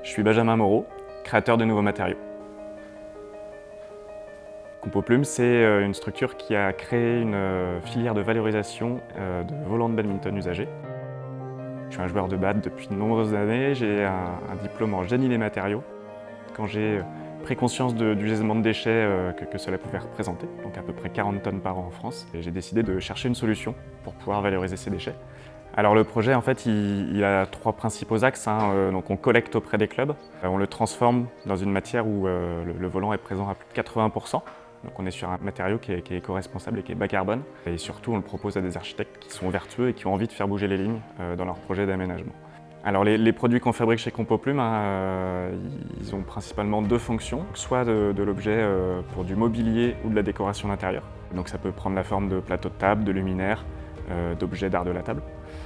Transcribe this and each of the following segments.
Je suis Benjamin Moreau, créateur de nouveaux matériaux. Compoplume, c'est une structure qui a créé une filière de valorisation de volants de badminton usagés. Je suis un joueur de badminton depuis de nombreuses années, j'ai un diplôme en génie des matériaux. Quand j'ai pris conscience du gisement de déchets que cela pouvait représenter, donc à peu près 40 tonnes par an en France, j'ai décidé de chercher une solution pour pouvoir valoriser ces déchets. Alors le projet, en fait, il a trois principaux axes. Donc on collecte auprès des clubs, on le transforme dans une matière où le volant est présent à plus de 80%. Donc on est sur un matériau qui est éco-responsable et qui est bas carbone. Et surtout, on le propose à des architectes qui sont vertueux et qui ont envie de faire bouger les lignes dans leur projet d'aménagement. Alors les produits qu'on fabrique chez Compoplume, ils ont principalement deux fonctions. Soit de l'objet pour du mobilier ou de la décoration d'intérieur. Donc ça peut prendre la forme de plateaux de table, de luminaires, d'objets d'art de la table.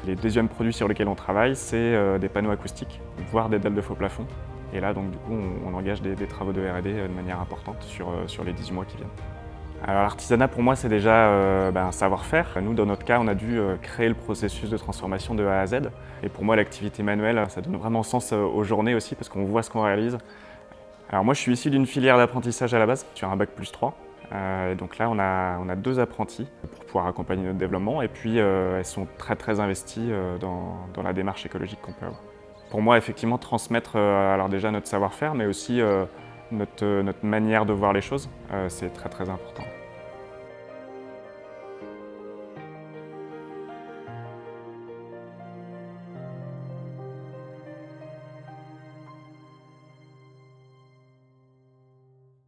Les deuxièmes produits sur lesquels on travaille, c'est des panneaux acoustiques, voire des dalles de faux plafond. Et là, donc, du coup, on engage des travaux de R&D de manière importante sur les 18 mois qui viennent. Alors l'artisanat, pour moi, c'est déjà un savoir-faire. Nous, dans notre cas, on a dû créer le processus de transformation de A à Z. Et pour moi, l'activité manuelle, ça donne vraiment sens aux journées aussi, parce qu'on voit ce qu'on réalise. Alors moi, je suis issu d'une filière d'apprentissage à la base, sur un bac+3. Donc là, on a deux apprentis pour pouvoir accompagner notre développement. Et puis, elles sont très investies dans la démarche écologique qu'on peut avoir. Pour moi, effectivement, transmettre alors déjà notre savoir-faire, mais aussi notre manière de voir les choses, c'est très important.